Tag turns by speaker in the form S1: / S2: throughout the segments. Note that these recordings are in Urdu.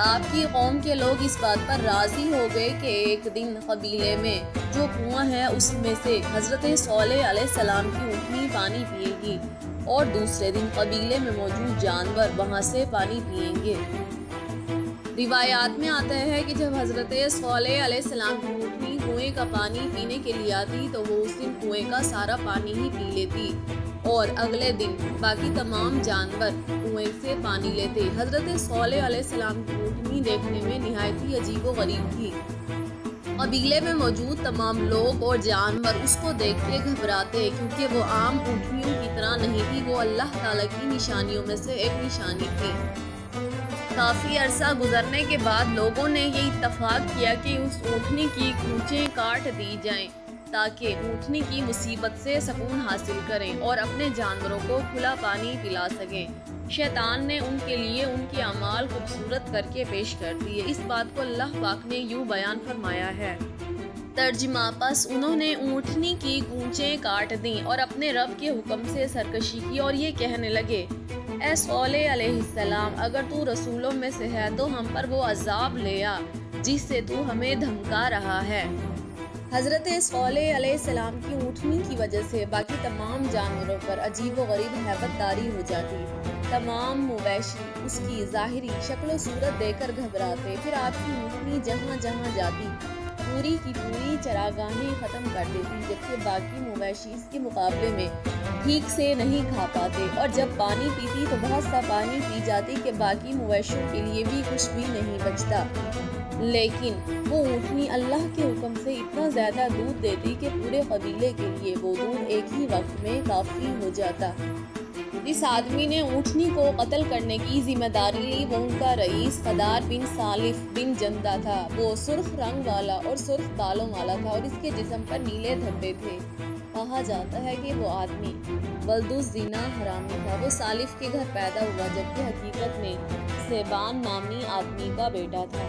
S1: آپ کی قوم کے لوگ اس بات پر راضی ہو گئے کہ ایک دن قبیلے میں جو کنواں ہے اس میں سے حضرت صالح علیہ السلام کی اونٹنی پانی پیے گی اور دوسرے دن قبیلے میں موجود جانور وہاں سے پانی پئیں گے۔ روایات میں آتا ہے کہ جب حضرت صالح علیہ السلام کی اونٹنی کنویں کا پانی پینے کے لیے آتی تو وہ اس دن کنویں کا سارا پانی ہی پی لیتی اور اگلے دن باقی تمام جانور کنویں سے پانی لیتے۔ حضرت صالح علیہ السلام کی اونٹنی دیکھنے میں نہایت ہی عجیب و غریب تھی۔ قبیلے میں موجود تمام لوگ اور جانور اس کو دیکھ کے گھبراتے کیونکہ وہ عام اونٹنیوں کی طرح نہیں تھی، وہ اللہ تعالیٰ کی نشانیوں میں سے ایک نشانی تھی۔ کافی عرصہ گزرنے کے بعد لوگوں نے یہ اتفاق کیا کہ اس اونٹنی کی کونچیں کاٹ دی جائیں تاکہ اونٹنی کی مصیبت سے سکون حاصل کریں اور اپنے جانوروں کو کھلا پانی پلا سکیں۔ شیطان نے ان کے لیے ان کے اعمال خوبصورت کر کے پیش کر دیے۔ اس بات کو اللہ پاک نے یوں بیان فرمایا ہے۔ ترجمہ: پس انہوں نے اونٹنی کی کونچیں کاٹ دیں اور اپنے رب کے حکم سے سرکشی کی اور یہ کہنے لگے، اے صالح علیہ السلام، اگر تو رسولوں میں سے ہے تو ہم پر وہ عذاب لے آ جس سے تو ہمیں دھمکا رہا ہے۔ حضرت صالح علیہ السلام کی اونٹنی کی وجہ سے باقی تمام جانوروں پر عجیب و غریب ہیبت طاری ہو جاتی۔ تمام مویشی اس کی ظاہری شکل و صورت دیکھ کر گھبراتے، پھر آپ کی اونٹنی جہاں جہاں جاتی پوری کی پوری چراگاہیں ختم کر دیتی، جبکہ باقی مویشی اس کے مقابلے میں ٹھیک سے نہیں کھا پاتے اور جب پانی پیتی تو بہت سا پانی پی جاتی کہ باقی مویشیوں کے لیے بھی کچھ بھی نہیں بچتا۔ لیکن وہ اونٹنی اللہ کے حکم سے اتنا زیادہ دودھ دیتی کہ پورے قبیلے کے لیے وہ دودھ ایک ہی وقت میں کافی ہو جاتا۔ جس آدمی نے اونٹنی کو قتل کرنے کی ذمہ داری لی وہ ان کا رئیس قدار بن سالف بن جندہ تھا۔ وہ سرخ رنگ والا اور سرخ بالوں والا تھا اور اس کے جسم پر نیلے دھبے تھے۔ کہا جاتا ہے کہ وہ آدمی ولد الزنا حرامی تھا۔ وہ سالف کے گھر پیدا ہوا جبکہ حقیقت میں سیبان نامی آدمی کا بیٹا تھا۔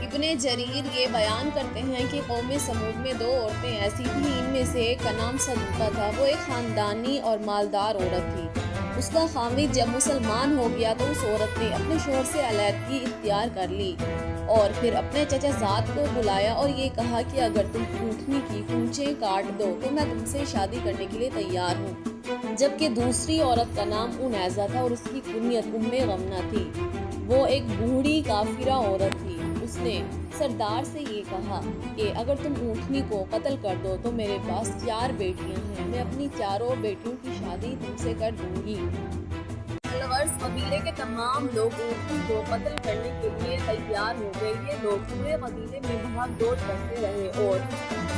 S1: ابن جریر یہ بیان کرتے ہیں کہ قوم سمود میں دو عورتیں ایسی تھیں، ان میں سے ایک کا نام صدوقہ تھا۔ وہ ایک خاندانی اور مالدار عورت تھی۔ اس کا خامد جب مسلمان ہو گیا تو اس عورت نے اپنے شوہر سے علیحدگی اختیار کر لی اور پھر اپنے چچا زاد کو بلایا اور یہ کہا کہ اگر تم اونٹنی کی کونچیں کاٹ دو تو میں تم سے شادی کرنے کے لیے تیار ہوں۔ جبکہ دوسری عورت کا نام انیزہ تھا اور اس کی کنیت ام غمنہ تھی۔ وہ ایک بوڑھی کافرہ عورت تھی۔ اس نے سردار سے یہ کہا کہ اگر تم اونٹنی کو قتل کر دو تو میرے پاس 4 بیٹیاں ہیں، میں اپنی چاروں بیٹیوں کی شادی تم سے کر دوں گی۔ الغرض قبیلے کے تمام لوگ اونٹنی کو قتل کرنے کے لیے تیار ہو گئے۔ یہ لوگ پورے قبیلے میں بھاگ دوڑ کرتے رہے اور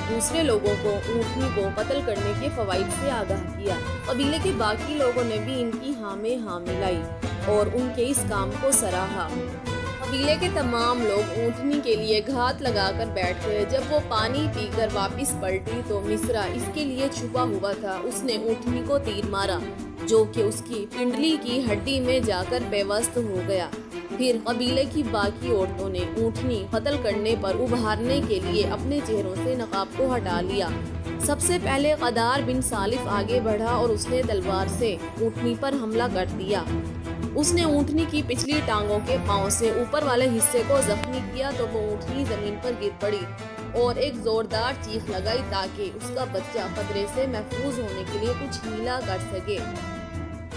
S1: دوسرے لوگوں کو اونٹنی کو قتل کرنے کے فوائد سے آگاہ کیا۔ قبیلے کے باقی لوگوں نے بھی ان کی ہاں میں ہاں ملائی اور ان کے اس کام کو سراہا۔ قبیلے کے تمام لوگ اونٹنی کے لیے گھات لگا کر بیٹھ گئے۔ جب وہ پانی پی کر واپس پلٹی تو مصرع اس کے لیے چھپا ہوا تھا۔ اس نے اونٹنی کو تیر مارا جو کہ اس کی پنڈلی کی ہڈی میں جا کر بے وست ہو گیا۔ پھر قبیلے کی باقی عورتوں نے اونٹنی قتل کرنے پر ابھارنے کے لیے اپنے چہروں سے نقاب کو ہٹا لیا۔ سب سے پہلے قدار بن سالف آگے بڑھا اور اس نے تلوار سے اونٹنی پر حملہ کر دیا۔ اس نے اونٹنی کی پچھلی ٹانگوں کے پاؤں سے اوپر والے حصے کو زخمی کیا تو وہ اونٹنی زمین پر گر پڑی اور ایک زوردار چیخ لگائی تاکہ اس کا بچہ خطرے سے محفوظ ہونے کے لیے کچھ ہیلا کر سکے۔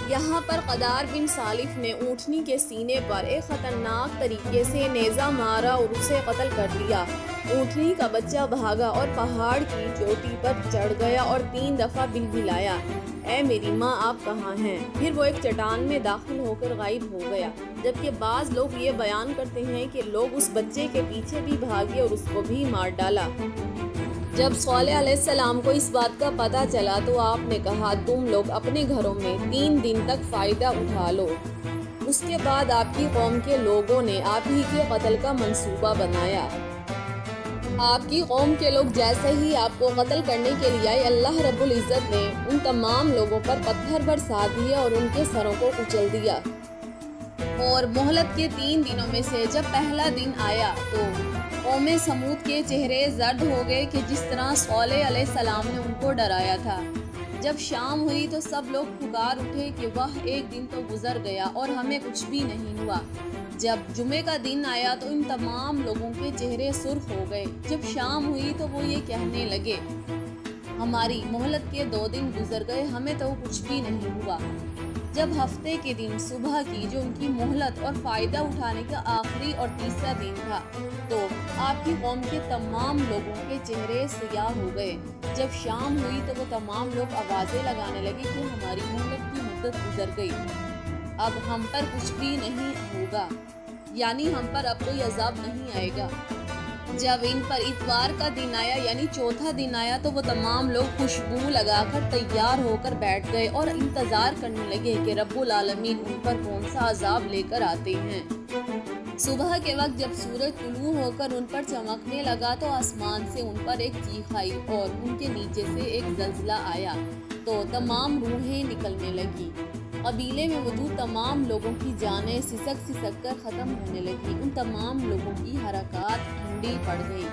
S1: یہاں پر قدار بن سالف نے اونٹنی کے سینے پر ایک خطرناک طریقے سے نیزہ مارا اور اسے قتل کر دیا۔ اونٹنی کا بچہ بھاگا اور پہاڑ کی چوٹی پر چڑھ گیا اور 3 دفعہ بلبلایا، اے میری ماں آپ کہاں ہیں؟ پھر وہ ایک چٹان میں داخل ہو کر غائب ہو گیا۔ جبکہ بعض لوگ یہ بیان کرتے ہیں کہ لوگ اس بچے کے پیچھے بھی بھاگے اور اس کو بھی مار ڈالا۔ جب صالح علیہ السلام کو اس بات کا پتہ چلا تو آپ نے کہا تم لوگ اپنے گھروں میں 3 دن تک فائدہ اٹھا لو۔ اس کے بعد آپ کی قوم کے لوگوں نے آپ ہی کے قتل کا منصوبہ بنایا۔ آپ کی قوم کے لوگ جیسے ہی آپ کو قتل کرنے کے لیے آئے، اللہ رب العزت نے ان تمام لوگوں پر پتھر برسا دیا اور ان کے سروں کو کچل دیا۔ اور مہلت کے 3 دنوں میں سے جب پہلا دن آیا تو قوم سمود کے چہرے زرد ہو گئے کہ جس طرح صالح علیہ السلام نے ان کو ڈرایا تھا۔ جب شام ہوئی تو سب لوگ پکار اٹھے کہ وہ ایک دن تو گزر گیا اور ہمیں کچھ بھی نہیں ہوا۔ جب جمعے کا دن آیا تو ان تمام لوگوں کے چہرے سرخ ہو گئے۔ جب شام ہوئی تو وہ یہ کہنے لگے، ہماری مہلت کے 2 دن گزر گئے، ہمیں تو کچھ بھی نہیں ہوا۔ جب ہفتے کے دن صبح کی جو ان کی مہلت اور فائدہ اٹھانے کا آخری اور تیسرا دن تھا تو آپ کی قوم کے تمام لوگوں کے چہرے سیاہ ہو گئے۔ جب شام ہوئی تو وہ تمام لوگ آوازیں لگانے لگے کہ ہماری مہلت کی مدت گزر گئی، اب ہم پر کچھ بھی نہیں ہوگا، یعنی ہم پر اب کوئی عذاب نہیں آئے گا۔ جب ان پر اتوار کا دن آیا یعنی چوتھا دن آیا تو وہ تمام لوگ خوشبو لگا کر تیار ہو کر بیٹھ گئے اور انتظار کرنے لگے کہ رب العالمین ان پر کون سا عذاب لے کر آتے ہیں۔ صبح کے وقت جب سورج طلوع ہو کر ان پر چمکنے لگا تو آسمان سے ان پر ایک چیخ آئی اور ان کے نیچے سے ایک زلزلہ آیا تو تمام روحیں نکلنے لگی۔ قبیلے میں موجود تمام لوگوں کی جانیں سسک کر ختم ہونے لگی۔ ان تمام لوگوں کی حرکات ٹھنڈی پڑ گئی۔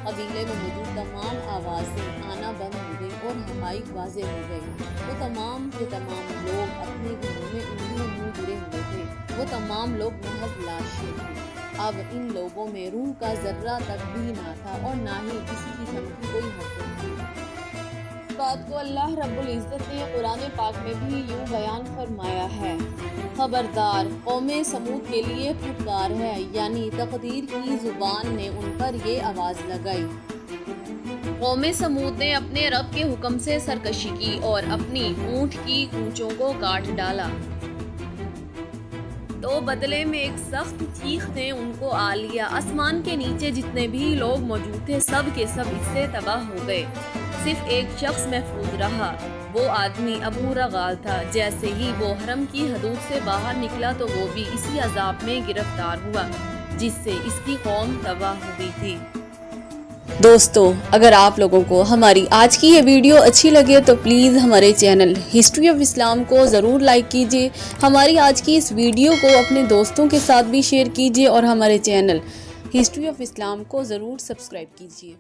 S1: قبیلے میں موجود تمام آوازیں آنا بند ہو گئی اور حقائق واضح ہو گئی۔ وہ تمام کے تمام لوگ اپنے گھروں میں انہیں منہ گرے ہوئے تھے۔ وہ تمام لوگ محض لاشیں تھیں۔ اب ان لوگوں میں روح کا ذرہ تک بھی نہ تھا اور نہ ہی کسی قسم کی کوئی حرکت تھی۔ بات کو اللہ رب العزت نے قرآن پاک میں بھی یوں بیان فرمایا ہے، خبردار قوم سمود کے لیے پھٹکار ہے، یعنی تقدیر کی زبان نے ان پر یہ آواز لگائی۔ قوم سمود نے اپنے رب کے حکم سے سرکشی کی اور اپنی اونٹ کی کونچوں کو کاٹ ڈالا تو بدلے میں ایک سخت چیخ نے ان کو آ لیا۔ آسمان کے نیچے جتنے بھی لوگ موجود تھے سب کے سب اس سے تباہ ہو گئے۔ صرف ایک شخص محفوظ رہا، وہ آدمی ابو رغال تھا۔ جیسے ہی وہ حرم کی حدود سے باہر نکلا تو وہ بھی اسی عذاب میں گرفتار ہوا جس سے اس کی قوم تباہ ہوئی تھی۔ دوستو، اگر آپ لوگوں کو ہماری آج کی یہ ویڈیو اچھی لگے تو پلیز ہمارے چینل ہسٹری آف اسلام کو ضرور لائک کیجیے، ہماری آج کی اس ویڈیو کو اپنے دوستوں کے ساتھ بھی شیئر کیجیے اور ہمارے چینل ہسٹری آف اسلام کو ضرور سبسکرائب کیجیے۔